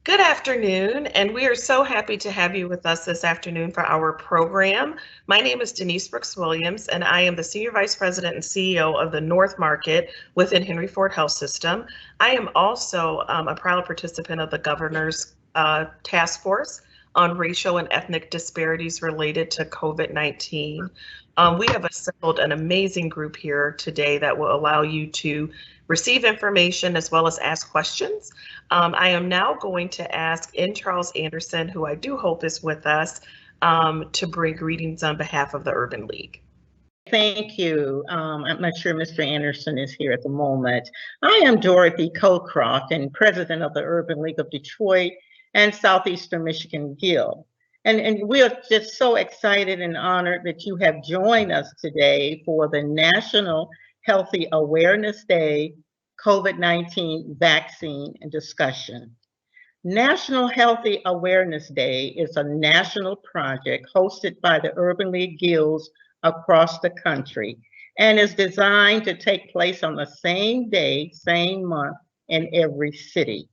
Good afternoon, and we are so happy to have you with us this afternoon for our program. My name is Denise Brooks Williams, and I am the Senior Vice President and CEO of the North Market within Henry Ford Health System. I am also a proud participant of the Governor's Task Force on Racial and Ethnic Disparities related to COVID-19. We have assembled an amazing group here today that will allow you to receive information as well as ask questions. I am now going to ask N. Charles Anderson, who I do hope is with us, to bring greetings on behalf of the Urban League. Thank you. I'm not sure Mr. Anderson is here at the moment. I am Dorothy Cocroft and president of the Urban League of Detroit and Southeastern Michigan Guild. And we are just so excited and honored that you have joined us today for the National Healthy Awareness Day COVID-19 vaccine discussion. National Healthy Awareness Day is a national project hosted by the Urban League Guilds across the country and is designed to take place on the same day, same month in every city.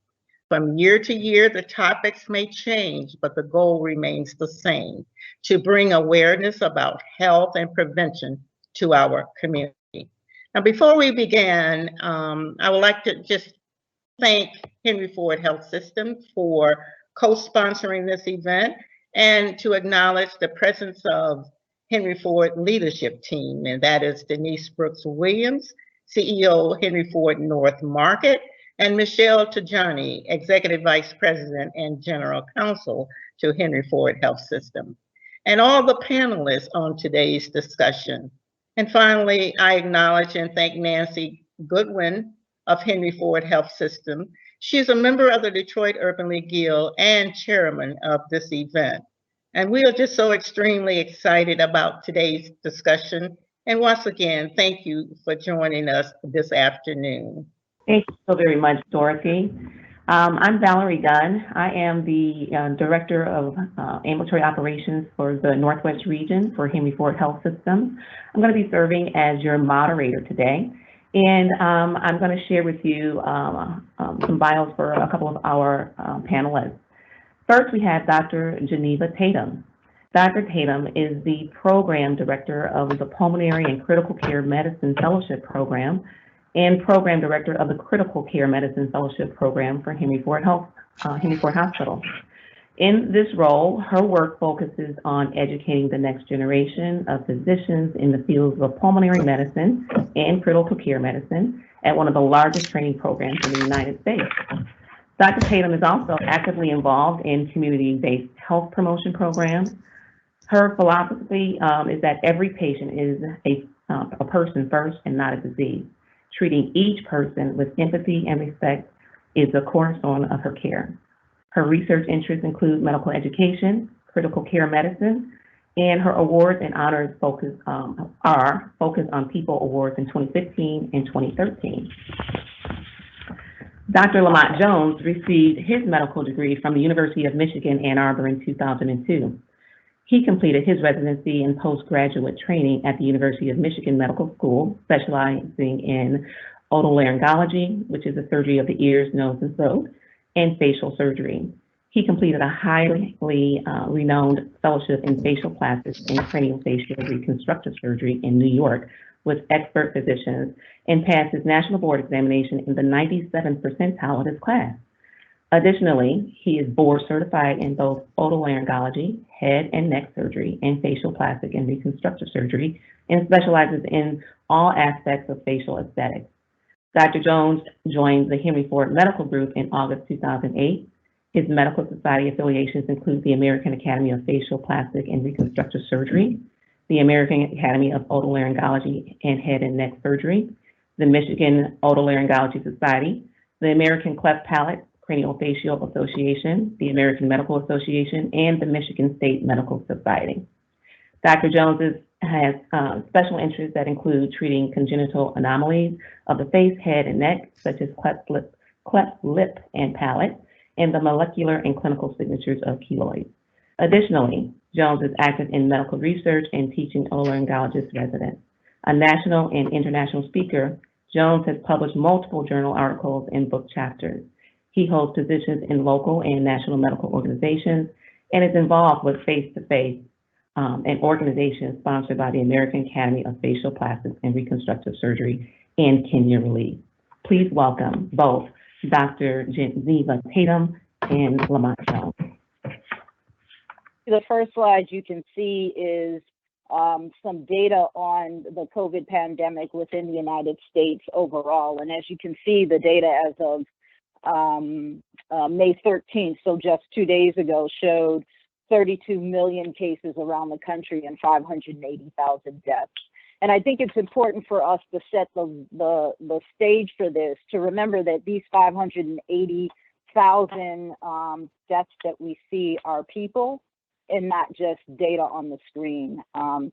From year to year, the topics may change, but the goal remains the same, to bring awareness about health and prevention to our community. Now, before we begin, I would like to just thank Henry Ford Health System for co-sponsoring this event and to acknowledge the presence of Henry Ford leadership team, and that is Denise Brooks Williams, CEO, Henry Ford North Market, and Michelle Tajani, Executive Vice President and General Counsel to Henry Ford Health System, and all the panelists on today's discussion. And finally, I acknowledge and thank Nancy Goodwin of Henry Ford Health System. She's a member of the Detroit Urban League Guild and chairman of this event. And we are just so extremely excited about today's discussion. And once again, thank you for joining us this afternoon. Thank you so very much, Dorothy. I'm Valerie Dunn. I am the Director of Ambulatory Operations for the Northwest region for Henry Ford Health System. I'm going to be serving as your moderator today. And I'm going to share with you some bios for a couple of our panelists. First, we have Dr. Geneva Tatum. Dr. Tatum is the Program Director of the Pulmonary and Critical Care Medicine Fellowship Program and Program Director of the Critical Care Medicine Fellowship Program for Henry Ford Hospital. In this role, her work focuses on educating the next generation of physicians in the fields of pulmonary medicine and critical care medicine at one of the largest training programs in the United States. Dr. Tatum is also actively involved in community-based health promotion programs. Her philosophy is that every patient is a person first and not a disease. Treating each person with empathy and respect is the cornerstone of her care. Her research interests include medical education, critical care medicine, and her awards and honors are focused on People Awards in 2015 and 2013. Dr. Lamont Jones received his medical degree from the University of Michigan, Ann Arbor in 2002. He completed his residency and postgraduate training at the University of Michigan Medical School, specializing in otolaryngology, which is the surgery of the ears, nose, and throat, and facial surgery. He completed a highly renowned fellowship in facial plastics and craniofacial reconstructive surgery in New York with expert physicians and passed his national board examination in the 97th percentile of his class. Additionally, he is board certified in both otolaryngology, head and neck surgery, and facial plastic and reconstructive surgery, and specializes in all aspects of facial aesthetics. Dr. Jones joined the Henry Ford Medical Group in August 2008. His medical society affiliations include the American Academy of Facial Plastic and Reconstructive Surgery, the American Academy of Otolaryngology and Head and Neck Surgery, the Michigan Otolaryngology Society, the American Cleft Palate Craniofacial Association, the American Medical Association, and the Michigan State Medical Society. Dr. Jones has special interests that include treating congenital anomalies of the face, head, and neck, such as cleft lip and palate, and the molecular and clinical signatures of keloids. Additionally, Jones is active in medical research and teaching otolaryngologist residents. A national and international speaker, Jones has published multiple journal articles and book chapters. He holds positions in local and national medical organizations and is involved with Face-to-Face, an organization sponsored by the American Academy of Facial Plastics and Reconstructive Surgery and Kenya Relief. Please welcome both Dr. Geneva Tatum and Lamont Jones. The first slide you can see is some data on the COVID pandemic within the United States overall. And as you can see, the data as of May 13th, so just 2 days ago, showed 32 million cases around the country and 580,000 deaths. And I think it's important for us to set the stage for this, to remember that these 580,000 deaths that we see are people and not just data on the screen.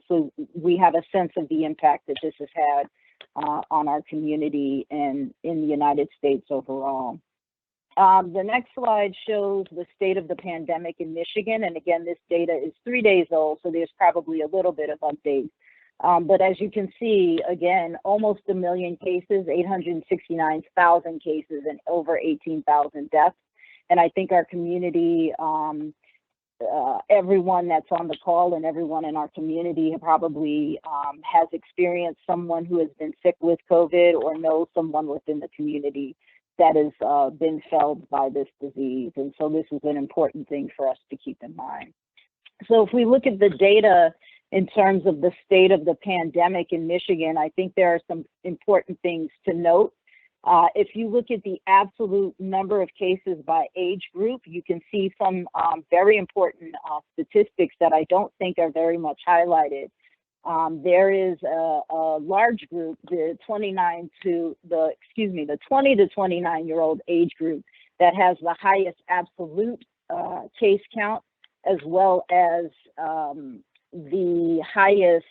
So we have a sense of the impact that this has had on our community and in the United States overall. The next slide shows the state of the pandemic in Michigan. And again, this data is 3 days old, so there's probably a little bit of update. But as you can see, again, almost 1 million cases, 869,000 cases, and over 18,000 deaths. And I think our community, everyone that's on the call and everyone in our community probably has experienced someone who has been sick with COVID or knows someone within the community that has been felled by this disease. And so this is an important thing for us to keep in mind. So if we look at the data in terms of the state of the pandemic in Michigan, I think there are some important things to note. If you look at the absolute number of cases by age group, you can see some very important statistics that I don't think are very much highlighted. There is a large group, the 20 to 29-year-old age group, that has the highest absolute case count, as well as the highest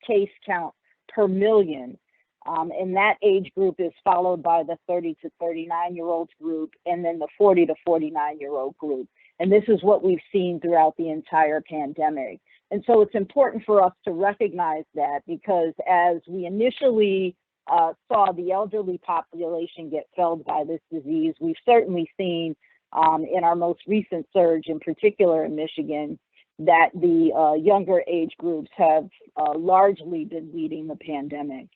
case count per million. And that age group is followed by the 30 to 39-year-old group, and then the 40 to 49-year-old group. And this is what we've seen throughout the entire pandemic. And so it's important for us to recognize that, because as we initially saw the elderly population get felled by this disease, we've certainly seen in our most recent surge, in particular in Michigan, that the younger age groups have largely been leading the pandemic.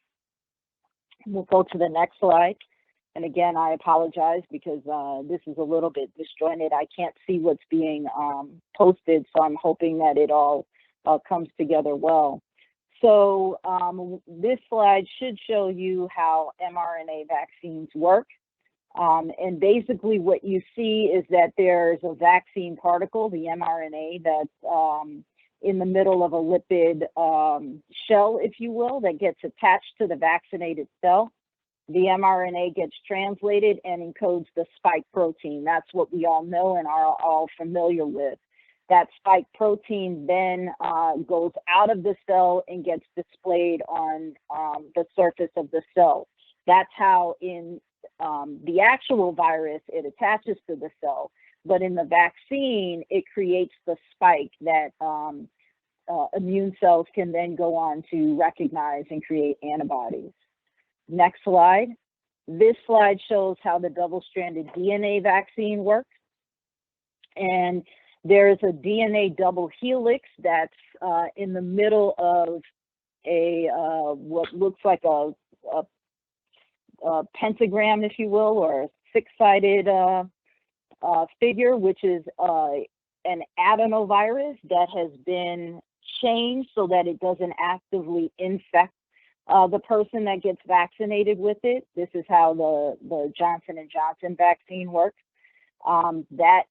We'll go to the next slide. And again, I apologize because this is a little bit disjointed. I can't see what's being posted, so I'm hoping that it all comes together well. So this slide should show you how mRNA vaccines work. And basically what you see is that there's a vaccine particle, the mRNA, that's in the middle of a lipid shell, if you will, that gets attached to the vaccinated cell. The mRNA gets translated and encodes the spike protein. That's what we all know and are all familiar with. That spike protein then goes out of the cell and gets displayed on the surface of the cell. That's how in the actual virus, it attaches to the cell. But in the vaccine, it creates the spike that immune cells can then go on to recognize and create antibodies. Next slide. This slide shows how the double-stranded DNA vaccine works. And there is a DNA double helix that's in the middle of a what looks like a pentagram, if you will, or a six-sided figure, which is an adenovirus that has been changed so that it doesn't actively infect the person that gets vaccinated with it. This is how the Johnson & Johnson vaccine works. That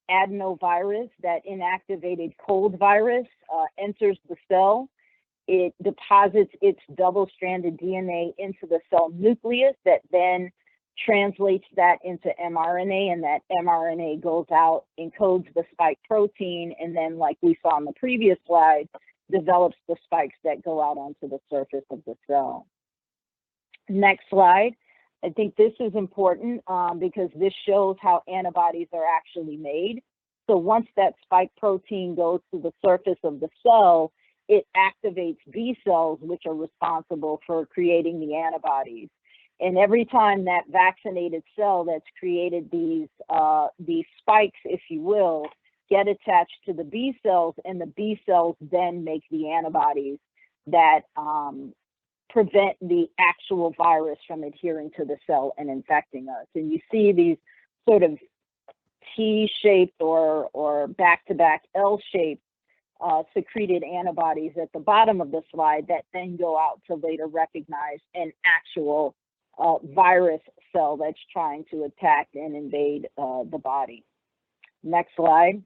adenovirus, that inactivated cold virus, enters the cell. It deposits its double-stranded DNA into the cell nucleus that then translates that into mRNA, and that mRNA goes out, encodes the spike protein, and then, like we saw on the previous slide, develops the spikes that go out onto the surface of the cell. Next slide. I think this is important because this shows how antibodies are actually made. So once that spike protein goes to the surface of the cell, it activates B cells, which are responsible for creating the antibodies. And every time that vaccinated cell that's created these spikes, if you will, get attached to the B cells, and the B cells then make the antibodies that prevent the actual virus from adhering to the cell and infecting us. And you see these sort of T-shaped or back-to-back L-shaped secreted antibodies at the bottom of the slide that then go out to later recognize an actual virus cell that's trying to attack and invade the body. Next slide.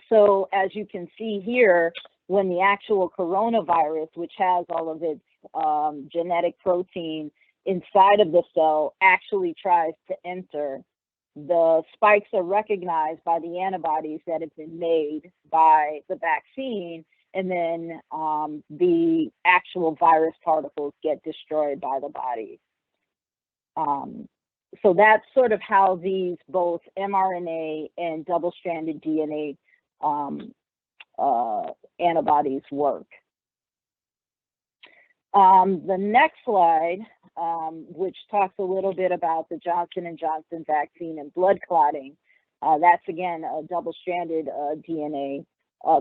So as you can see here, when the actual coronavirus, which has all of its genetic protein inside of the cell, actually tries to enter, the spikes are recognized by the antibodies that have been made by the vaccine, and then the actual virus particles get destroyed by the body. So that's sort of how these both mRNA and double-stranded DNA antibodies work. The next slide, which talks a little bit about the Johnson & Johnson vaccine and blood clotting, that's again a double-stranded DNA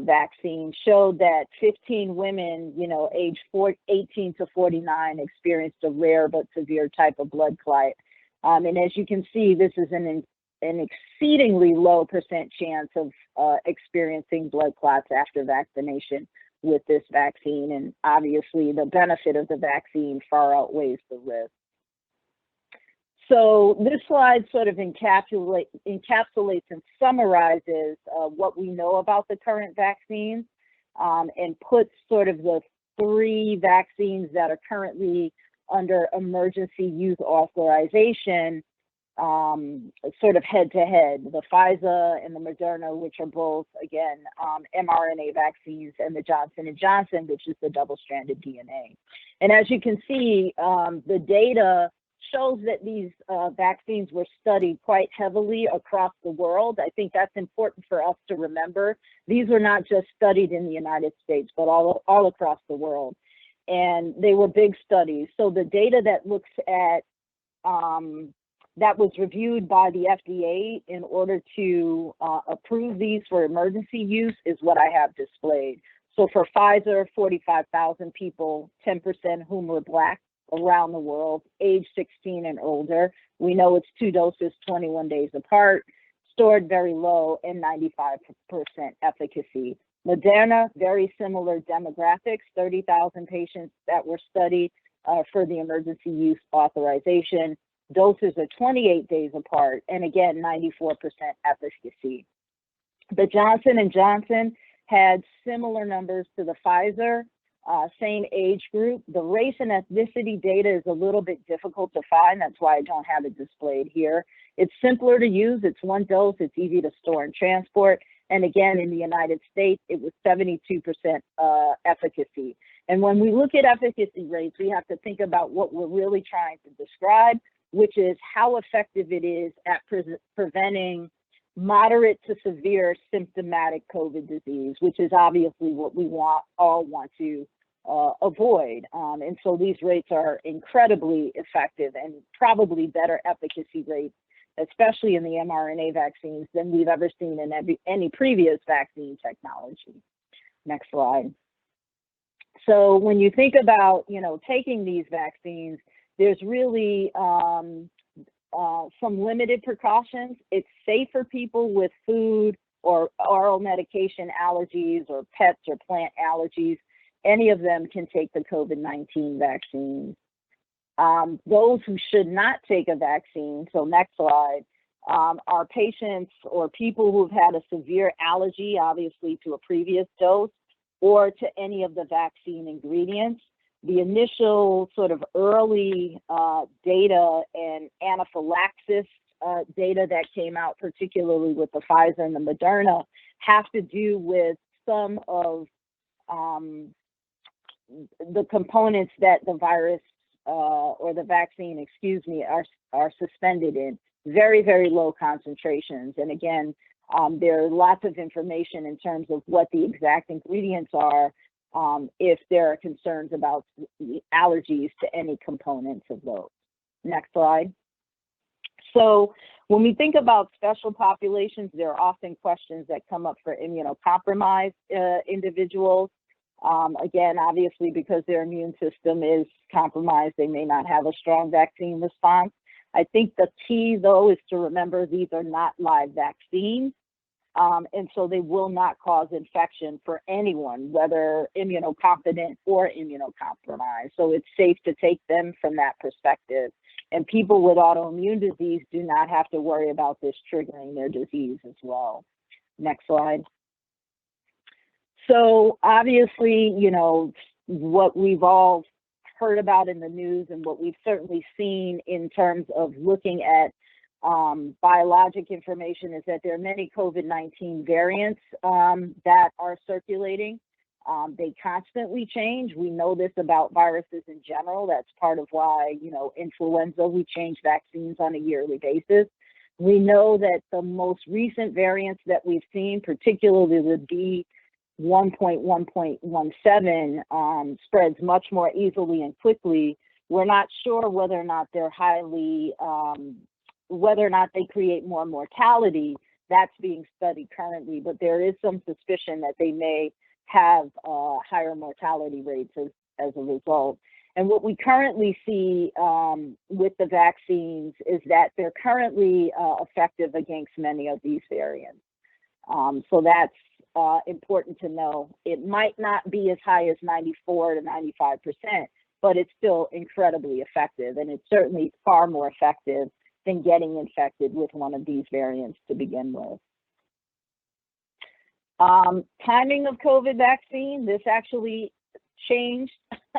vaccine, showed that 15 women, age 18 to 49, experienced a rare but severe type of blood clot. And as you can see, this is an exceedingly low % chance of experiencing blood clots after vaccination with this vaccine. And obviously the benefit of the vaccine far outweighs the risk. So this slide sort of encapsulates and summarizes what we know about the current vaccines, and puts sort of the 3 vaccines that are currently under emergency use authorization sort of head to head, the Pfizer and the Moderna, which are both, again, mRNA vaccines, and the Johnson & Johnson, which is the double-stranded DNA. And as you can see, the data shows that these vaccines were studied quite heavily across the world. I think that's important for us to remember. These were not just studied in the United States, but all across the world. And they were big studies. So the data that looks at, that was reviewed by the FDA in order to approve these for emergency use is what I have displayed. So for Pfizer, 45,000 people, 10% whom were Black around the world, age 16 and older. We know it's 2 doses, 21 days apart, stored very low, and 95% efficacy. Moderna, very similar demographics, 30,000 patients that were studied for the emergency use authorization. Doses are 28 days apart, and again, 94% efficacy. The Johnson & Johnson had similar numbers to the Pfizer, same age group. The race and ethnicity data is a little bit difficult to find. That's why I don't have it displayed here. It's simpler to use. It's 1 dose. It's easy to store and transport. And again, in the United States, it was 72% efficacy. And when we look at efficacy rates, we have to think about what we're really trying to describe, which is how effective it is at preventing moderate to severe symptomatic COVID disease, which is obviously what we all want to avoid. And so these rates are incredibly effective, and probably better efficacy rates, especially in the mRNA vaccines, than we've ever seen in any previous vaccine technology. Next slide. So when you think about, taking these vaccines, there's really some limited precautions. It's safe for people with food or oral medication allergies or pets or plant allergies. Any of them can take the COVID-19 vaccine. Those who should not take a vaccine, so next slide, are patients or people who've had a severe allergy, obviously to a previous dose, or to any of the vaccine ingredients. The initial sort of early data and anaphylaxis data that came out, particularly with the Pfizer and the Moderna, have to do with some of the components that the virus or the vaccine, are suspended in. Very, very low concentrations. And again, there are lots of information in terms of what the exact ingredients are, if there are concerns about allergies to any components of those. Next slide. So when we think about special populations, there are often questions that come up for immunocompromised individuals. Again, obviously, because their immune system is compromised, they may not have a strong vaccine response. I think the key, though, is to remember these are not live vaccines. And so they will not cause infection for anyone, whether immunocompetent or immunocompromised. So it's safe to take them from that perspective. And people with autoimmune disease do not have to worry about this triggering their disease as well. Next slide. So obviously, what we've all heard about in the news and what we've certainly seen in terms of looking at biologic information is that there are many COVID-19 variants that are circulating. They constantly change. We know this about viruses in general. That's part of why, influenza, we change vaccines on a yearly basis. We know that the most recent variants that we've seen, particularly the B1.1.17, spreads much more easily and quickly. We're not sure whether or not they're whether or not they create more mortality. That's being studied currently, but there is some suspicion that they may have higher mortality rates as a result. And what we currently see with the vaccines is that they're currently effective against many of these variants. So that's important to know. It might not be as high as 94 to 95%, but it's still incredibly effective. And it's certainly far more effective than getting infected with one of these variants to begin with. Timing of COVID vaccine, this actually changed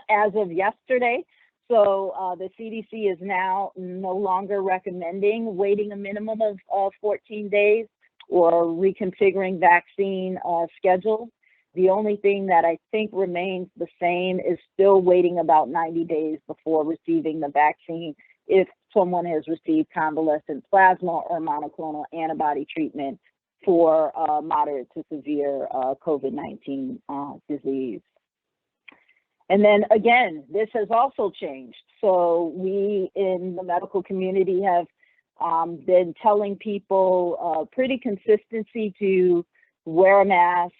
as of yesterday. So the CDC is now no longer recommending waiting a minimum of 14 days or reconfiguring vaccine schedule. The only thing that I think remains the same is still waiting about 90 days before receiving the vaccine if someone has received convalescent plasma or monoclonal antibody treatment for moderate to severe COVID-19 disease. And then again, this has also changed. So we in the medical community have been telling people pretty consistency to wear a mask,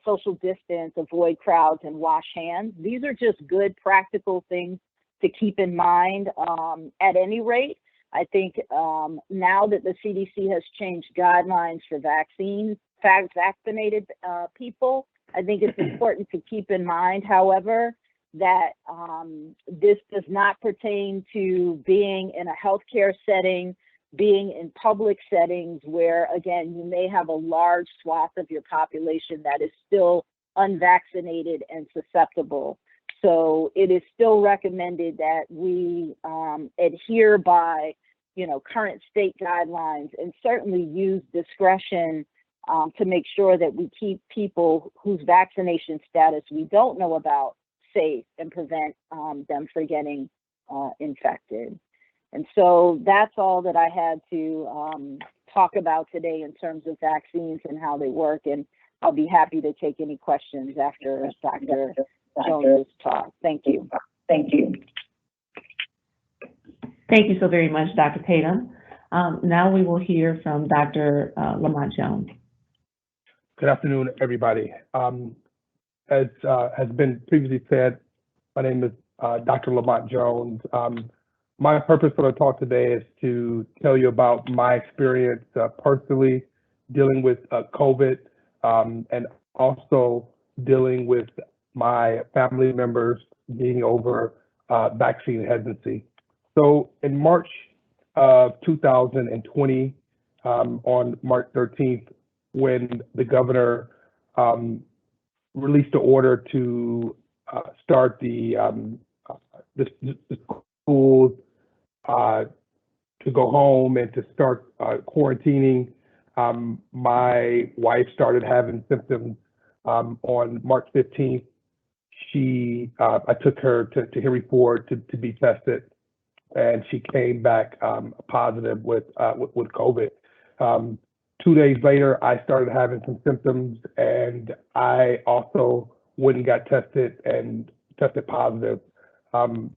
social distance, avoid crowds, and wash hands. These are just good practical things to keep in mind at any rate. I think now that the CDC has changed guidelines for vaccinated people, I think it's important to keep in mind, however, that this does not pertain to being in a healthcare setting, being in public settings where, again, you may have a large swath of your population that is still unvaccinated and susceptible. So it is still recommended that we adhere by, current state guidelines and certainly use discretion to make sure that we keep people whose vaccination status we don't know about safe and prevent them from getting infected. And so that's all that I had to talk about today in terms of vaccines and how they work. And I'll be happy to take any questions after Dr. Jones' talk. Thank you. Thank you. Thank you so very much, Dr. Tatum. Now we will hear from Dr. Lamont Jones. Good afternoon, everybody. As has been previously said, my name is Dr. Lamont Jones. My purpose for the talk today is to tell you about my experience personally dealing with COVID and also dealing with my family members being over vaccine hesitancy. So in March of 2020, on March 13th, when the governor released the order to start the schools to go home and to start quarantining, my wife started having symptoms on March 15th. I took her to Henry Ford to be tested, and she came back positive with COVID. 2 days later, I started having some symptoms, and I also went and got tested and tested positive. When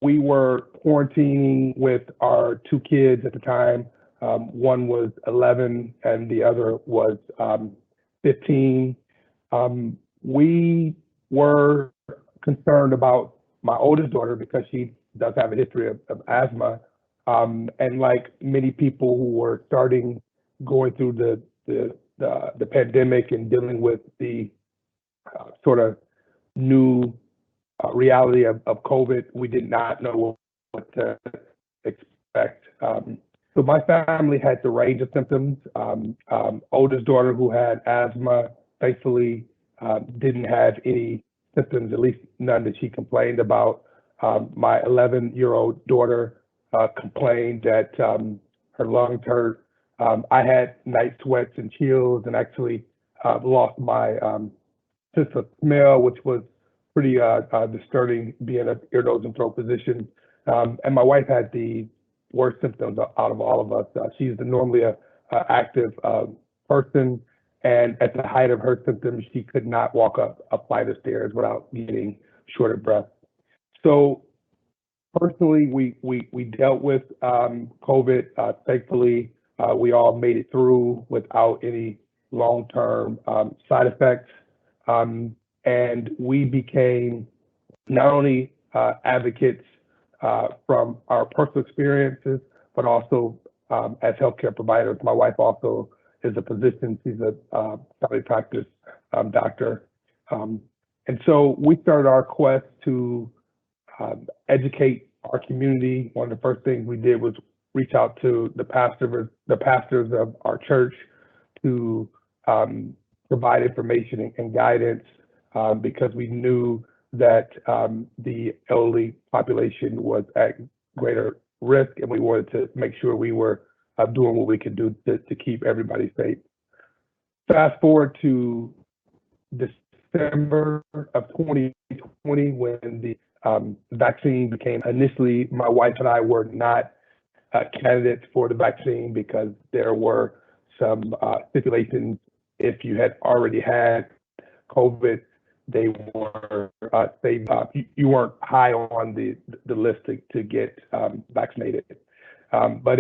we were quarantining with our two kids at the time. One was 11 and the other was 15. We were concerned about my oldest daughter because she does have a history of asthma. And like many people who were going through the pandemic and dealing with the sort of new reality of COVID, we did not know what to expect. So my family had the range of symptoms. Oldest daughter who had asthma, thankfully, didn't have any symptoms, at least none that she complained about. My 11-year-old daughter complained that her lungs hurt. I had night sweats and chills and actually lost my sense of smell, which was pretty disturbing being an ear, nose, and throat physician. And my wife had the worst symptoms out of all of us. She's normally a active person, and at the height of her symptoms, she could not walk up a flight of stairs without getting short of breath. So personally, we dealt with COVID. Thankfully, we all made it through without any long-term side effects. And we became not only advocates from our personal experiences, but also as healthcare providers. My wife also is a physician. She's a family practice doctor. And so we started our quest to educate our community. One of the first things we did was reach out to the pastors of our church to provide information and guidance because we knew that the elderly population was at greater risk, and we wanted to make sure we were doing what we could do to keep everybody safe. Fast forward to December of 2020, when the vaccine became, initially my wife and I were not candidates for the vaccine because there were some stipulations. If you had already had COVID, they were you weren't high on the list to get vaccinated. But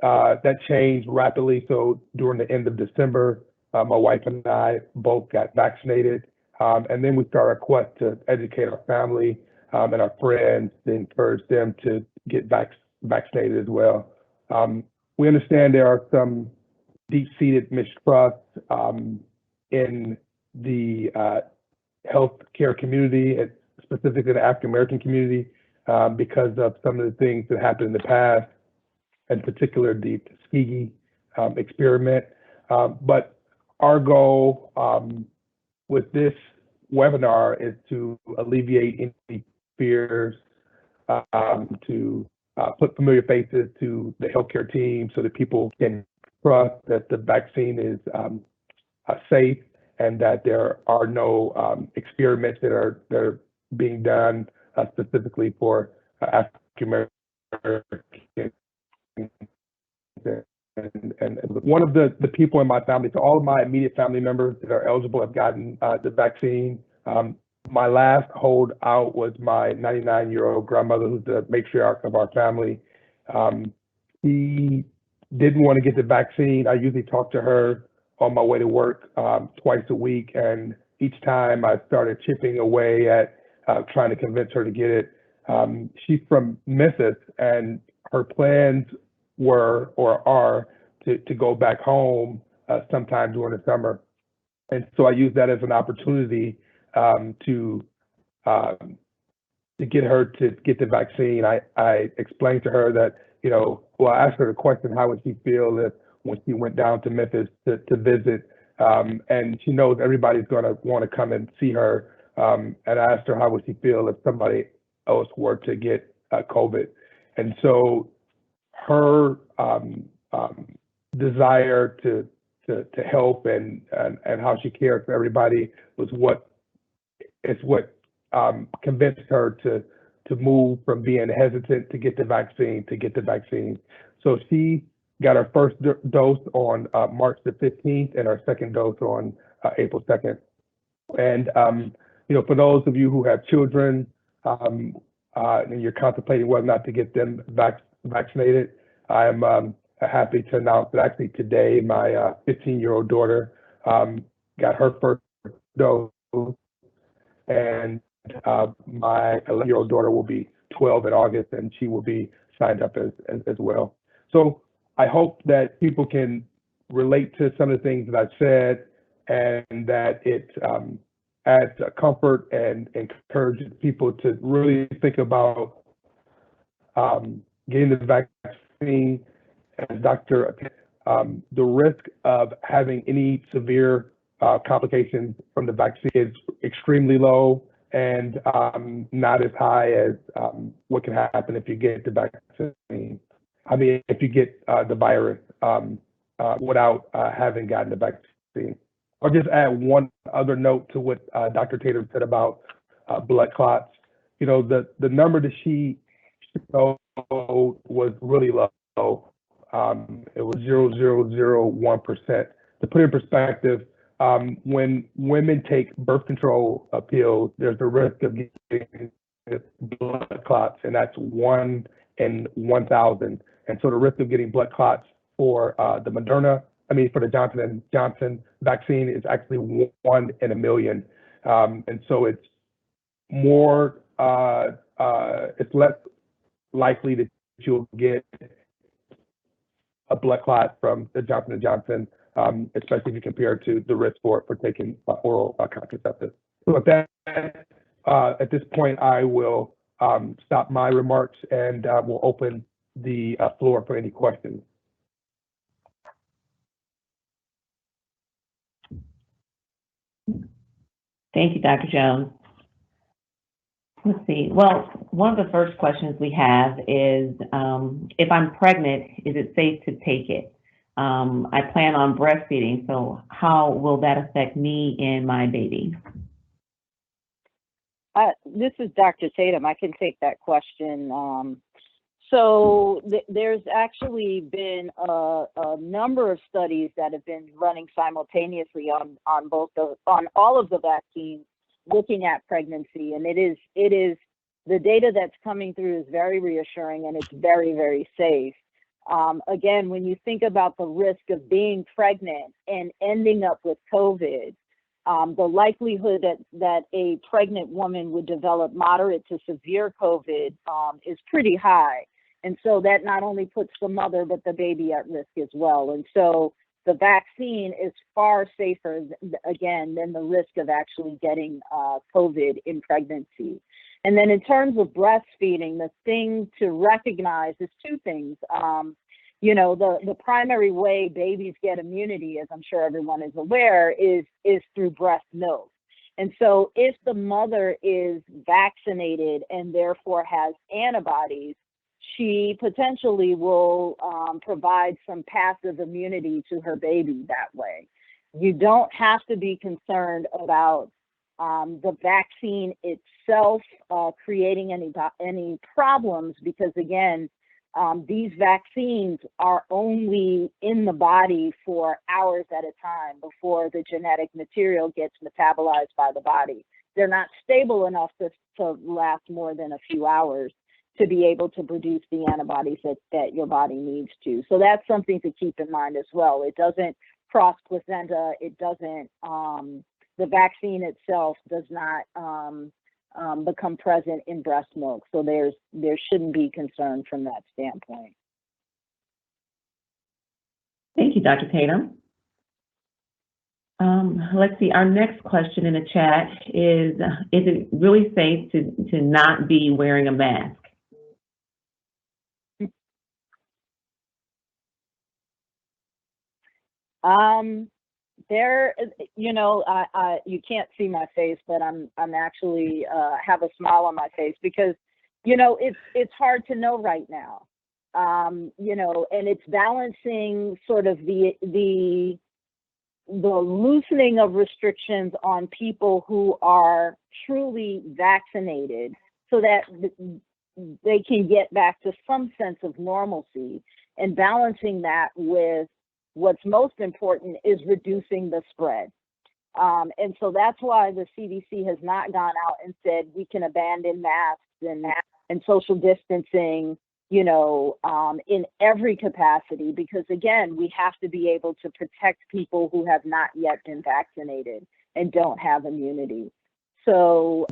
that changed rapidly. So during the end of December, my wife and I both got vaccinated. And then we started our quest to educate our family and our friends, to encourage them to get vaccinated as well. We understand there are some deep-seated mistrusts in the healthcare community, specifically the African American community, because of some of the things that happened in the past, in particular the Tuskegee experiment. But our goal with this webinar is to alleviate any fears, to put familiar faces to the healthcare team so that people can trust that the vaccine is safe and that there are no experiments that are being done specifically for African Americans. And one of the people in my family, so all of my immediate family members that are eligible have gotten the vaccine. My last holdout was my 99-year-old grandmother, who's the matriarch of our family. She didn't want to get the vaccine. I usually talk to her on my way to work twice a week, and each time I started chipping away at trying to convince her to get it. She's from Memphis, and her plans were or are to go back home sometime during the summer. And so I used that as an opportunity to get her to get the vaccine. I explained to her that, I asked her the question, how would she feel if when she went down to Memphis to visit, and she knows everybody's going to want to come and see her. And I asked her how would she feel if somebody else were to get COVID. And so her desire to help and how she cared for everybody was what convinced her to move from being hesitant to get the vaccine. So she got her first dose on March the 15th and our second dose on April 2nd. And, for those of you who have children, and you're contemplating whether or not to get them vaccinated, I'm happy to announce that actually today my 15-year-old daughter got her first dose, and my 11-year-old daughter will be 12 in August, and she will be signed up as well. So I hope that people can relate to some of the things that I've said, and that it adds comfort and encourages people to really think about getting the vaccine. As Dr. The risk of having any severe complications from the vaccine is extremely low, and not as high as what can happen if you get the vaccine. I mean, if you get the virus without having gotten the vaccine. I'll just add one other note to what Dr. Tatum said about blood clots. You know, the number that she showed was really low. It was 0.001%. To put it in perspective, when women take birth control pills, there's a risk of getting blood clots, and that's 1 in 1,000. And so the risk of getting blood clots for for the Johnson & Johnson vaccine is actually 1 in 1,000,000. And so it's more, it's less likely that you'll get a blood clot from the Johnson & Johnson, especially if you compare it to the risk for taking oral contraceptives. So with that, at this point, I will stop my remarks, and we'll open the floor for any questions. Thank you, Dr. Jones. Let's see. Well, one of the first questions we have is, if I'm pregnant, is it safe to take it? I plan on breastfeeding, so how will that affect me and my baby? This is Dr. Tatum. I can take that question. So there's actually been a number of studies that have been running simultaneously on all of the vaccines, looking at pregnancy, and it is the data that's coming through is very reassuring, and it's very, very safe. Again, when you think about the risk of being pregnant and ending up with COVID, the likelihood that a pregnant woman would develop moderate to severe COVID is pretty high. And so that not only puts the mother, but the baby at risk as well. And so the vaccine is far safer, again, than the risk of actually getting COVID in pregnancy. And then in terms of breastfeeding, the thing to recognize is two things. You know, the primary way babies get immunity, as I'm sure everyone is aware, is through breast milk. And so if the mother is vaccinated and therefore has antibodies, she potentially will provide some passive immunity to her baby that way. You don't have to be concerned about the vaccine itself creating any problems, because again, these vaccines are only in the body for hours at a time before the genetic material gets metabolized by the body. They're not stable enough to last more than a few hours to be able to produce the antibodies that your body needs to. So that's something to keep in mind as well. It doesn't cross placenta. It doesn't, the vaccine itself does not become present in breast milk. So there shouldn't be concern from that standpoint. Thank you, Dr. Tatum. Let's see, our next question in the chat is it really safe to not be wearing a mask? There, you know, you can't see my face, but I'm actually have a smile on my face because, you know, it's hard to know right now, you know, and it's balancing sort of the loosening of restrictions on people who are truly vaccinated so that they can get back to some sense of normalcy, and balancing that with what's most important is reducing the spread. And so that's why the CDC has not gone out and said we can abandon masks and social distancing, you know, in every capacity, because again, we have to be able to protect people who have not yet been vaccinated and don't have immunity. So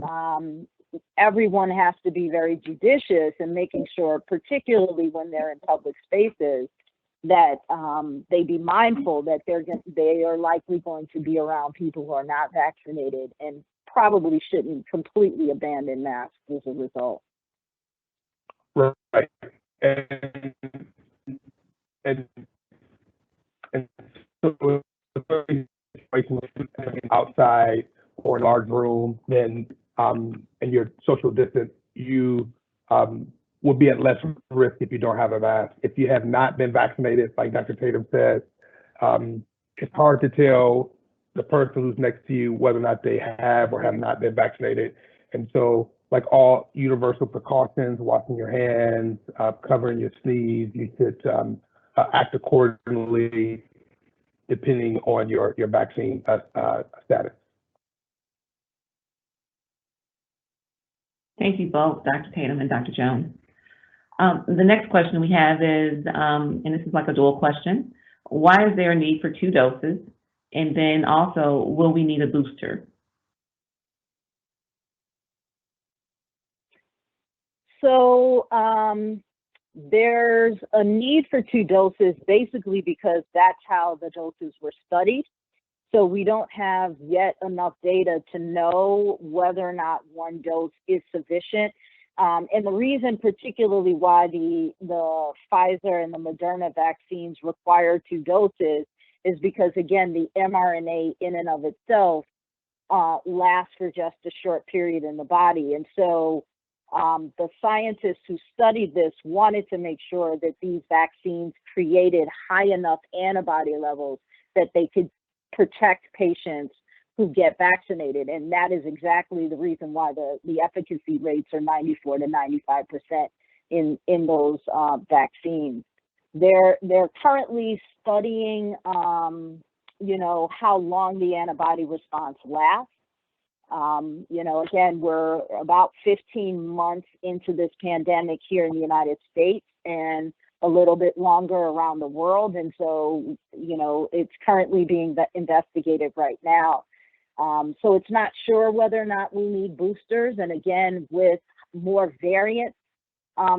everyone has to be very judicious in making sure, particularly when they're in public spaces, that they be mindful that they are likely going to be around people who are not vaccinated, and probably shouldn't completely abandon masks as a result. Right. And so outside or in a large room, then and you're social distant, you will be at less risk if you don't have a mask. If you have not been vaccinated, like Dr. Tatum said, it's hard to tell the person who's next to you whether or not they have or have not been vaccinated. And so, like all universal precautions, washing your hands, covering your sneeze, you should act accordingly depending on your vaccine status. Thank you both, Dr. Tatum and Dr. Jones. The next question we have is, and this is like a dual question, why is there a need for 2 doses? And then also, will we need a booster? So there's a need for 2 doses, basically because that's how the doses were studied. So we don't have yet enough data to know whether or not 1 dose is sufficient. And the reason particularly why the Pfizer and the Moderna vaccines require 2 doses is because, again, the mRNA in and of itself lasts for just a short period in the body. And so the scientists who studied this wanted to make sure that these vaccines created high enough antibody levels that they could protect patients who get vaccinated. And that is exactly the reason why the efficacy rates are 94 to 95% in those vaccines. They're currently studying, you know, how long the antibody response lasts. You know, again, we're about 15 months into this pandemic here in the United States, and a little bit longer around the world. And so, you know, it's currently being investigated right now. So it's not sure whether or not we need boosters. And again, with more variants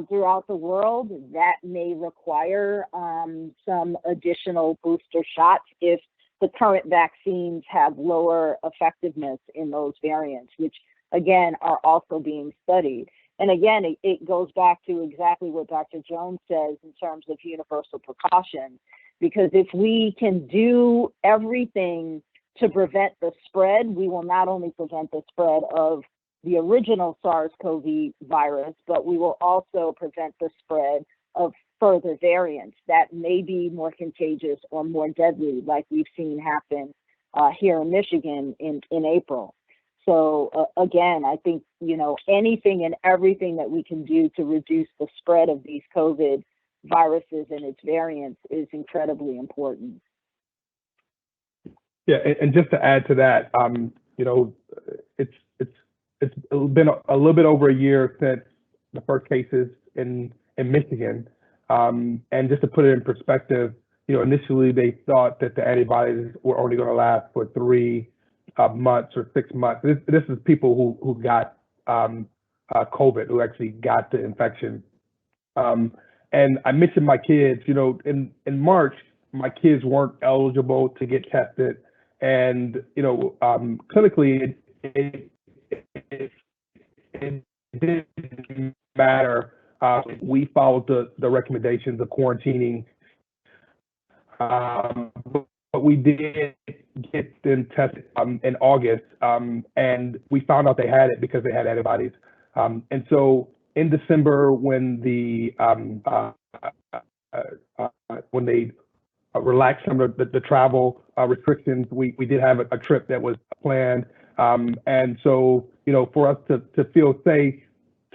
throughout the world, that may require some additional booster shots if the current vaccines have lower effectiveness in those variants, which again are also being studied. And again, it goes back to exactly what Dr. Jones says in terms of universal precautions, because if we can do everything to prevent the spread, we will not only prevent the spread of the original SARS-CoV virus, but we will also prevent the spread of further variants that may be more contagious or more deadly, like we've seen happen here in Michigan in April. So again, I think, you know, anything and everything that we can do to reduce the spread of these COVID viruses and its variants is incredibly important. Yeah, and just to add to that, you know, it's been a little bit over a year since the first cases in Michigan, and just to put it in perspective, you know, initially they thought that the antibodies were only going to last for 3 months or 6 months. This is people who got COVID, who actually got the infection. And I mentioned my kids, you know, in March, my kids weren't eligible to get tested. And, you know, clinically, it didn't matter. We followed the recommendations of quarantining. But we did get them tested in August, and we found out they had it because they had antibodies. And so in December, when they relaxed some of the travel restrictions, we did have a trip that was planned. And so, you know, for us to feel safe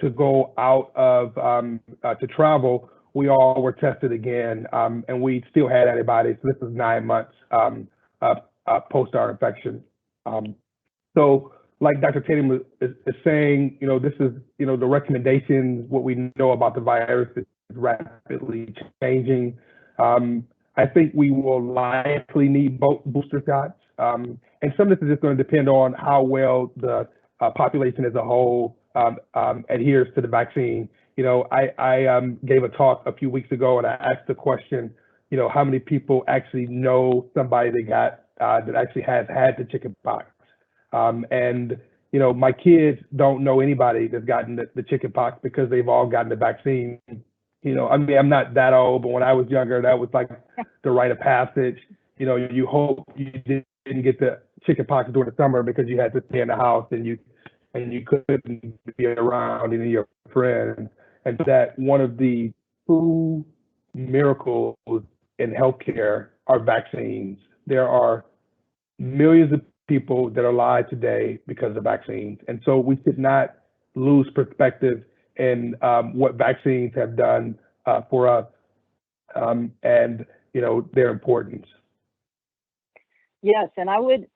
to go out of to travel, we all were tested again, and we still had antibodies. So this is 9 months post our infection. So like Dr. Tatum is saying, this is, the recommendations, what we know about the virus is rapidly changing. I think we will likely need both booster shots. And some of this is just going to depend on how well the population as a whole adheres to the vaccine. I gave a talk a few weeks ago and I asked the question, how many people actually know somebody that actually has had the chickenpox? And my kids don't know anybody that's gotten the chickenpox because they've all gotten the vaccine. I'm not that old, but when I was younger, that was like the rite of passage. You hope you didn't get the chickenpox during the summer because you had to stay in the house and you couldn't be around any of your friends. And that one of the true miracles in healthcare are vaccines. There are millions of people that are alive today because of vaccines. And so we should not lose perspective in what vaccines have done for us and their importance. Yes, and I would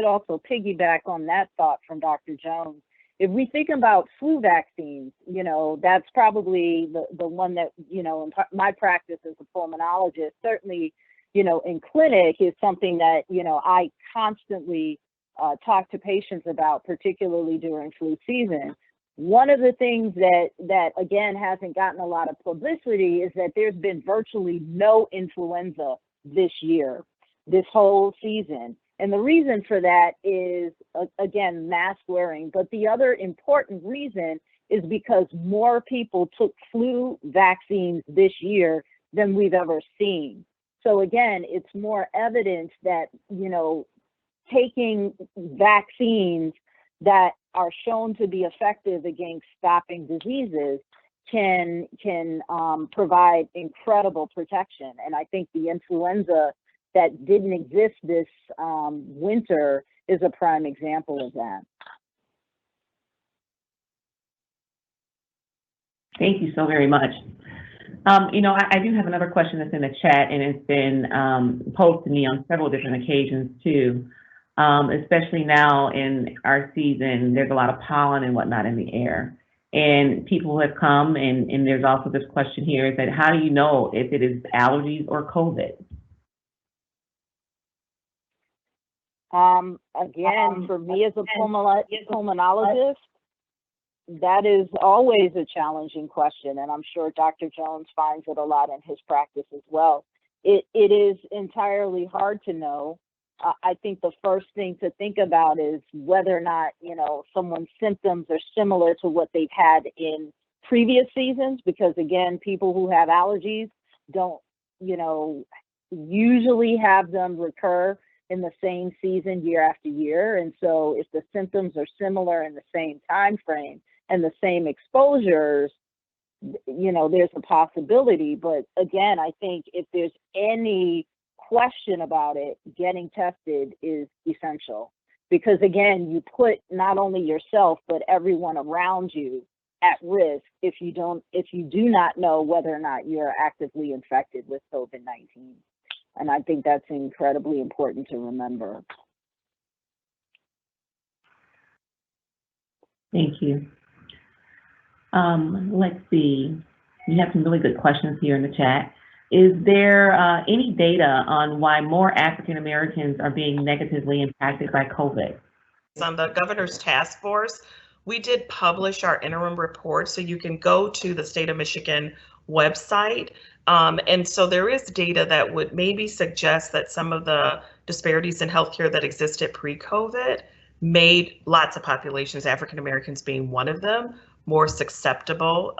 also piggyback on that thought from Dr. Jones. If we think about flu vaccines, that's probably the one that, in my practice as a pulmonologist, certainly, in clinic is something that, I constantly talk to patients about, particularly during flu season. One of the things that again hasn't gotten a lot of publicity is that there's been virtually no influenza this year, this whole season. And the reason for that is, again, mask wearing. But the other important reason is because more people took flu vaccines this year than we've ever seen. So again, it's more evidence that, taking vaccines that are shown to be effective against stopping diseases can provide incredible protection. And I think the influenza that didn't exist this winter is a prime example of that. Thank you so very much. I do have another question that's in the chat, and it's been posed to me on several different occasions too. Especially now in our season, there's a lot of pollen and whatnot in the air. And people have come, and there's also this question here, is that how do you know if it is allergies or COVID? Again, for me as a pulmonologist, that is always a challenging question, and I'm sure Dr. Jones finds it a lot in his practice as well. It is entirely hard to know. I think the first thing to think about is whether or not, someone's symptoms are similar to what they've had in previous seasons, because again, people who have allergies don't, usually have them recur in the same season year after year. And so if the symptoms are similar in the same time frame and the same exposures, there's a possibility. But again, I think if there's any question about it, getting tested is essential, because again, you put not only yourself but everyone around you at risk if you do not know whether or not you're actively infected with COVID-19. And I think that's incredibly important to remember. Thank you. Let's see. We have some really good questions here in the chat. Is there any data on why more African Americans are being negatively impacted by COVID? On the governor's task force, we did publish our interim report, so you can go to the state of Michigan website. And so there is data that would maybe suggest that some of the disparities in healthcare that existed pre-COVID made lots of populations, African Americans being one of them, more susceptible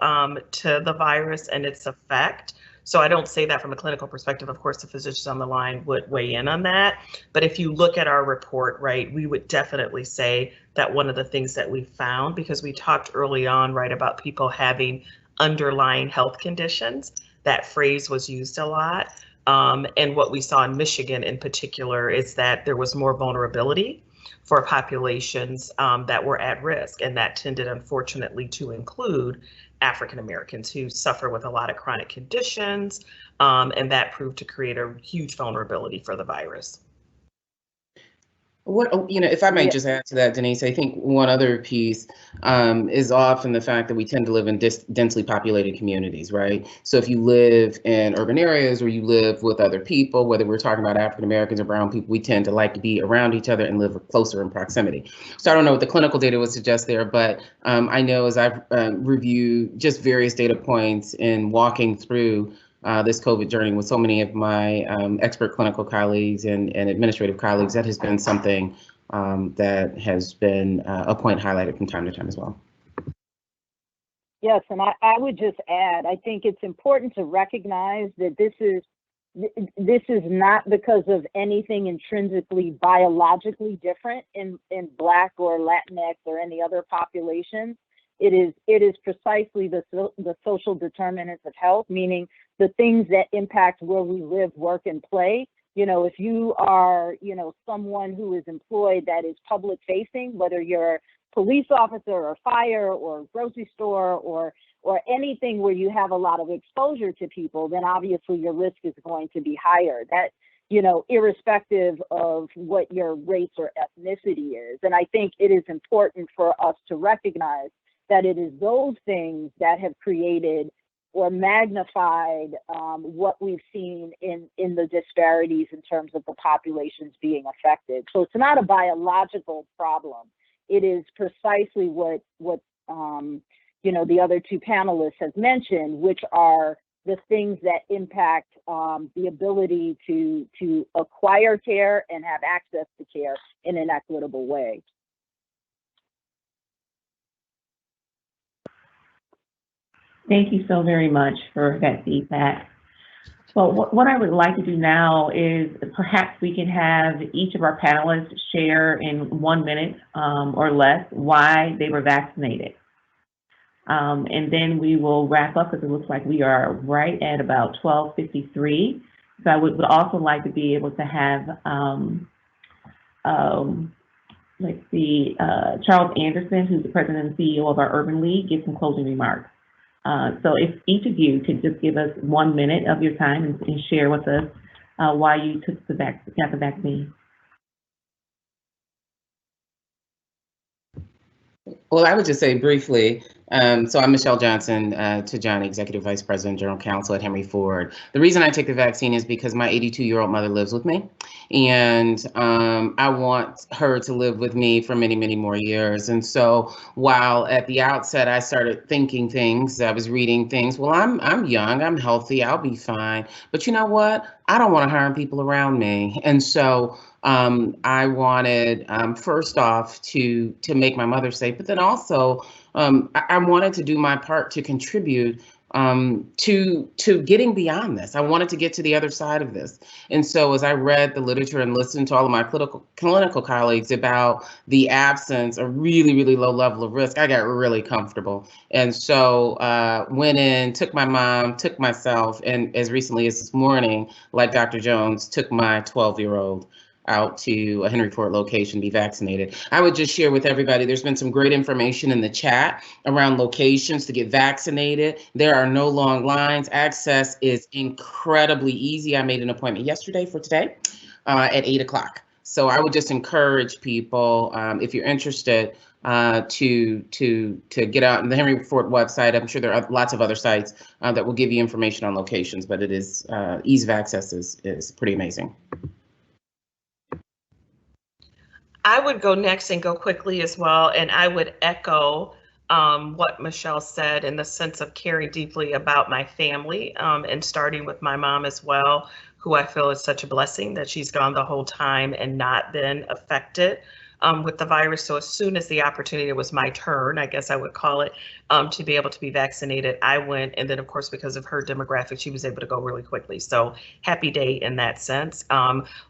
to the virus and its effect. So I don't say that from a clinical perspective. Of course, the physicians on the line would weigh in on that. But if you look at our report, right, we would definitely say that one of the things that we found, because we talked early on, right, about people having underlying health conditions, that phrase was used a lot. And what we saw in Michigan in particular is that there was more vulnerability for populations that were at risk. And that tended, unfortunately, to include African Americans who suffer with a lot of chronic conditions, and that proved to create a huge vulnerability for the virus. What, if I might Yeah. just add to that, Denise, I think one other piece is often the fact that we tend to live in densely populated communities, right? So if you live in urban areas or you live with other people, whether we're talking about African Americans or brown people, we tend to like to be around each other and live closer in proximity. So I don't know what the clinical data would suggest there, but I know as I've reviewed just various data points in walking through this COVID journey with so many of my expert clinical colleagues and administrative colleagues, that has been something that has been a point highlighted from time to time as well. Yes, and I would just add, I think it's important to recognize that this is not because of anything intrinsically biologically different in Black or Latinx or any other population. It is precisely the social determinants of health, meaning the things that impact where we live, work, and play. If you are, someone who is employed that is public facing, whether you're a police officer or fire or grocery store or anything where you have a lot of exposure to people, then obviously your risk is going to be higher. That, irrespective of what your race or ethnicity is. And I think it is important for us to recognize that it is those things that have created or magnified what we've seen in the disparities in terms of the populations being affected. So it's not a biological problem. It is precisely what the other two panelists have mentioned, which are the things that impact the ability to acquire care and have access to care in an equitable way. Thank you so very much for that feedback. So what I would like to do now is perhaps we can have each of our panelists share in 1 minute or less why they were vaccinated. And then we will wrap up because it looks like we are right at about 12:53. So I would also like to be able to have, Charles Anderson, who's the president and CEO of our Urban League, give some closing remarks. So if each of you could just give us 1 minute of your time and share with us why you got the vaccine. Well, I would just say briefly, so I'm Michelle Johnson, Tajani, Executive Vice President, General Counsel at Henry Ford. The reason I take the vaccine is because my 82-year-old mother lives with me, and I want her to live with me for many, many more years. And so while at the outset I started thinking things, I was reading things, well, I'm young, I'm healthy, I'll be fine. But you know what? I don't want to harm people around me. And so I wanted, first off, to make my mother safe, but then also I wanted to do my part to contribute to getting beyond this. I wanted to get to the other side of this. And so as I read the literature and listened to all of my clinical colleagues about the absence, a really, really low level of risk, I got really comfortable. And so went in, took my mom, took myself, and as recently as this morning, like Dr. Jones, took my 12-year-old out to a Henry Ford location, be vaccinated. I would just share with everybody, there's been some great information in the chat around locations to get vaccinated. There are no long lines. Access is incredibly easy. I made an appointment yesterday for today at 8 o'clock. So I would just encourage people, if you're interested, to get out on the Henry Ford website. I'm sure there are lots of other sites that will give you information on locations, but it is ease of access is pretty amazing. I would go next and go quickly as well, and I would echo what Michelle said in the sense of caring deeply about my family and starting with my mom as well, who I feel is such a blessing that she's gone the whole time and not been affected with the virus. So as soon as the opportunity was my turn, I guess I would call it, to be able to be vaccinated, I went. And then of course, because of her demographic, she was able to go really quickly. So happy day in that sense.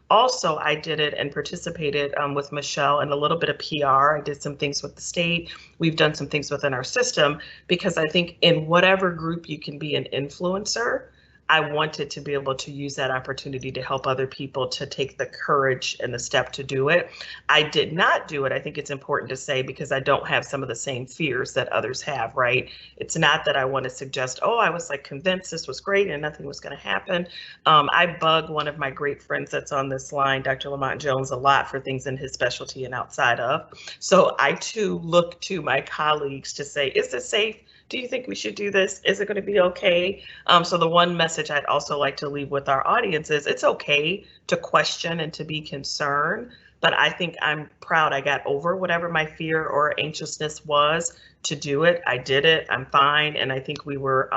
Also, I did it and participated with Michelle in a little bit of PR. I did some things with the state. We've done some things within our system, because I think in whatever group you can be an influencer, I wanted to be able to use that opportunity to help other people to take the courage and the step to do it. I did not do it. I think it's important to say, because I don't have some of the same fears that others have, right? It's not that I want to suggest, oh, I was like convinced this was great and nothing was going to happen. I bug one of my great friends that's on this line, Dr. Lamont Jones, a lot for things in his specialty and outside of. So I too look to my colleagues to say, is this safe? Do you think we should do this? Is it going to be okay? So the one message I'd also like to leave with our audience is it's okay to question and to be concerned, but I think I'm proud I got over whatever my fear or anxiousness was to do it. I did it, I'm fine. And I think we were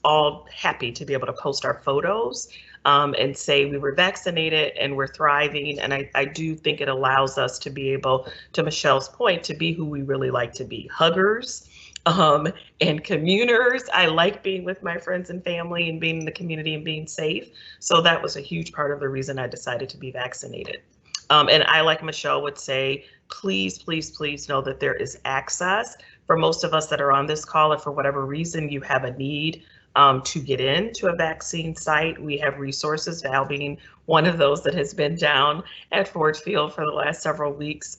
all happy to be able to post our photos and say we were vaccinated and we're thriving. And I do think it allows us to be able, to Michelle's point, to be who we really like to be, huggers, and communers. I like being with my friends and family and being in the community and being safe. So that was a huge part of the reason I decided to be vaccinated. And I, like Michelle would say, please, please, please know that there is access for most of us that are on this call. If for whatever reason you have a need to get into a vaccine site, we have resources, Val being one of those that has been down at Ford Field for the last several weeks,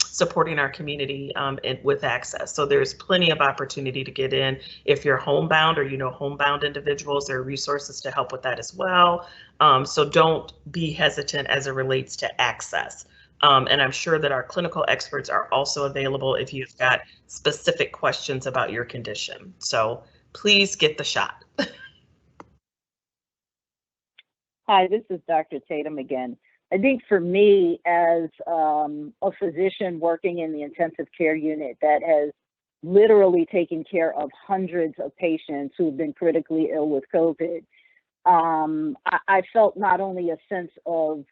supporting our community with access. So there's plenty of opportunity to get in. If you're homebound or you know homebound individuals, there are resources to help with that as well. So don't be hesitant as it relates to access. And I'm sure that our clinical experts are also available if you've got specific questions about your condition. So please get the shot. Hi, this is Dr. Tatum again. I think for me, as a physician working in the intensive care unit that has literally taken care of hundreds of patients who have been critically ill with COVID, I felt not only a sense of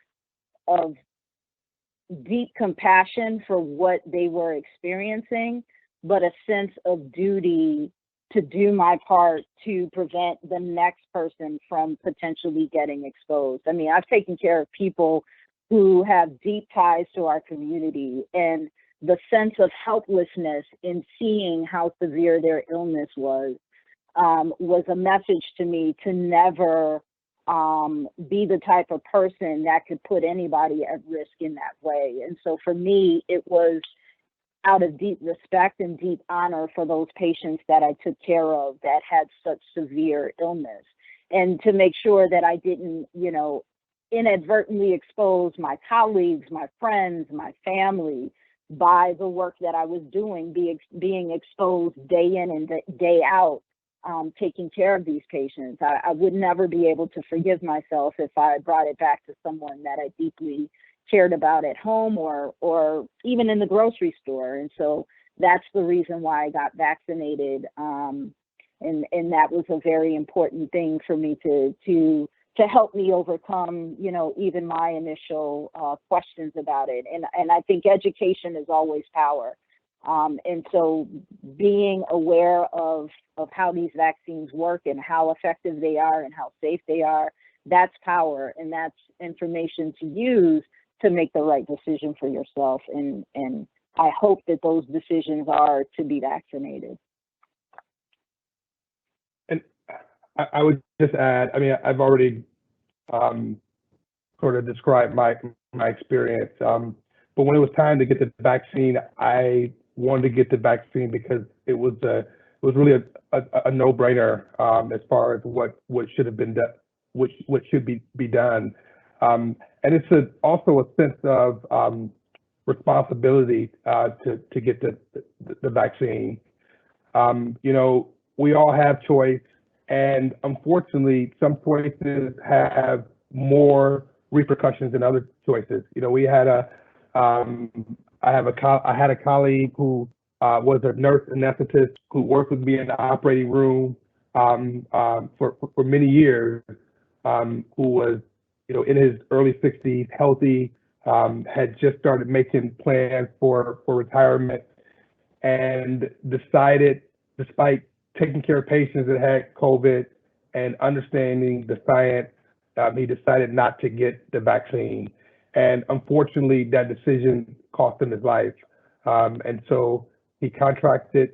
deep compassion for what they were experiencing, but a sense of duty to do my part to prevent the next person from potentially getting exposed. I mean, I've taken care of people who have deep ties to our community, and the sense of helplessness in seeing how severe their illness was a message to me to never be the type of person that could put anybody at risk in that way. And so for me, it was out of deep respect and deep honor for those patients that I took care of that had such severe illness, and to make sure that I didn't, you know, inadvertently expose my colleagues, my friends, my family by the work that I was doing, being exposed day in and day out, taking care of these patients. I would never be able to forgive myself if I brought it back to someone that I deeply cared about at home or even in the grocery store. And so that's the reason why I got vaccinated. And that was a very important thing for me to help me overcome, you know, even my initial questions about it. And I think education is always power. And so being aware of how these vaccines work and how effective they are and how safe they are, that's power, and that's information to use to make the right decision for yourself. And I hope that those decisions are to be vaccinated. And I would just add, I mean, I've already sort of described my experience, but when it was time to get the vaccine, I wanted to get the vaccine because it was really a no-brainer as far as what should have been done, what should be done. And it's also a sense of responsibility to get the vaccine. You know, we all have choice, and unfortunately, some choices have more repercussions than other choices. You know, we had I had a colleague who was a nurse anesthetist who worked with me in the operating room for many years, who was, you know, in his early 60s, healthy, had just started making plans for retirement, and decided, despite taking care of patients that had COVID and understanding the science, he decided not to get the vaccine. And unfortunately, that decision cost him his life. And so he contracted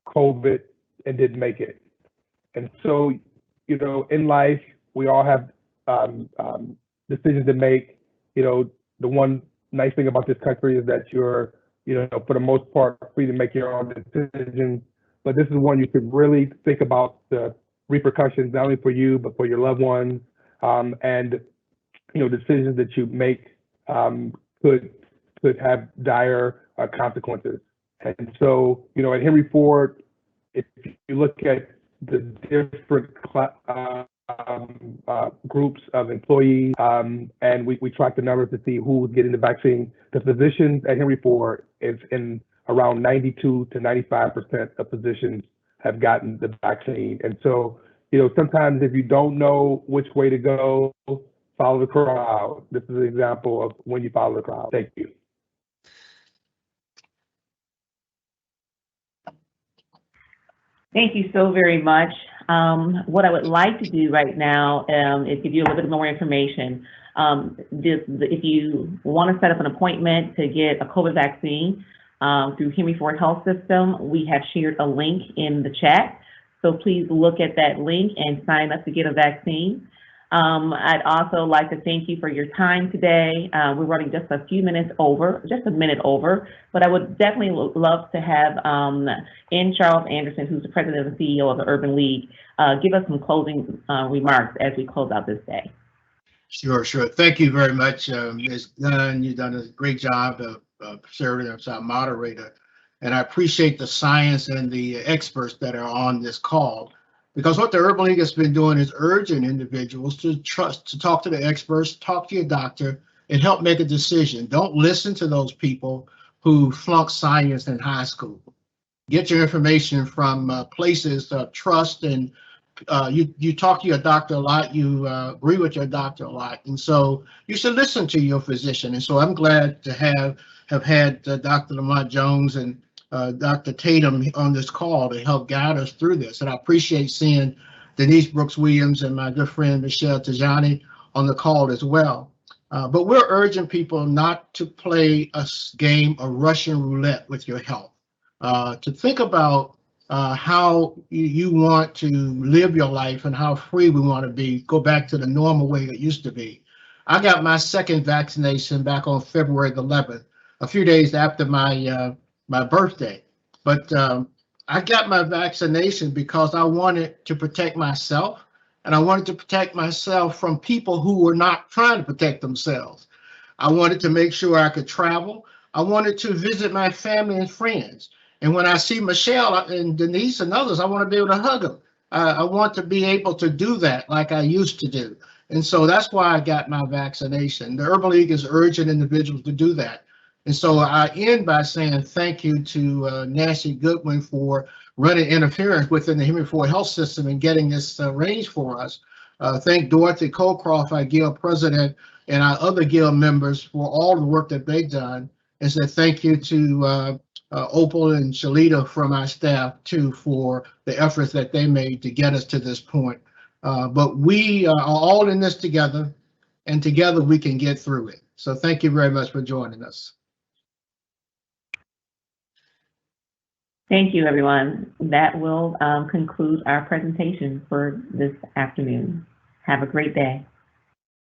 COVID and didn't make it. And so you know, in life, we all have decisions to make. You know, the one nice thing about this country is that you're, you know, for the most part, free to make your own decisions. But this is one you could really think about the repercussions, not only for you, but for your loved ones. And, you know, decisions that you make could have dire consequences. And so, you know, at Henry Ford, if you look at the different groups of employees, and we track the numbers to see who's getting the vaccine, the physicians at Henry Ford is in around 92 to 95% of physicians have gotten the vaccine. And so, you know, sometimes if you don't know which way to go, follow the crowd. This is an example of when you follow the crowd. Thank you. Thank you so very much. What I would like to do right now is give you a little bit more information. If you want to set up an appointment to get a COVID vaccine through Henry Ford Health System, we have shared a link in the chat. So please look at that link and sign up to get a vaccine. I'd also like to thank you for your time today. We're running just a few minutes over, just a minute over, but I would definitely love to have N. Charles Anderson, who's the president and CEO of the Urban League, give us some closing remarks as we close out this day. Sure. Thank you very much, Ms. Gunn. You've done a great job of serving as our moderator. And I appreciate the science and the experts that are on this call. Because what the Urban League has been doing is urging individuals to talk to the experts, talk to your doctor, and help make a decision. Don't listen to those people who flunk science in high school. Get your information from places of trust, and you talk to your doctor a lot, you agree with your doctor a lot, and so you should listen to your physician. And so I'm glad to have had Dr. Lamont Jones and Dr. Tatum on this call to help guide us through this. And I appreciate seeing Denise Brooks-Williams and my good friend Michelle Tajani on the call as well. But we're urging people not to play a game of Russian roulette with your health, to think about how you want to live your life and how free we want to be, go back to the normal way it used to be. I got my second vaccination back on February the 11th, a few days after my birthday. But I got my vaccination because I wanted to protect myself, and I wanted to protect myself from people who were not trying to protect themselves. I wanted to make sure I could travel. I wanted to visit my family and friends. And when I see Michelle and Denise and others, I want to be able to hug them. I want to be able to do that like I used to do. And so that's why I got my vaccination. The Urban League is urging individuals to do that. And so I end by saying thank you to Nancy Goodwin for running interference within the Henry Ford Health System and getting this arranged for us. Thank Dorothy Colcroft, our Guild president, and our other Guild members for all the work that they've done. And say thank you to Opal and Shalita from our staff too for the efforts that they made to get us to this point. But we are all in this together, and together we can get through it. So thank you very much for joining us. Thank you, everyone. That will conclude our presentation for this afternoon. Have a great day.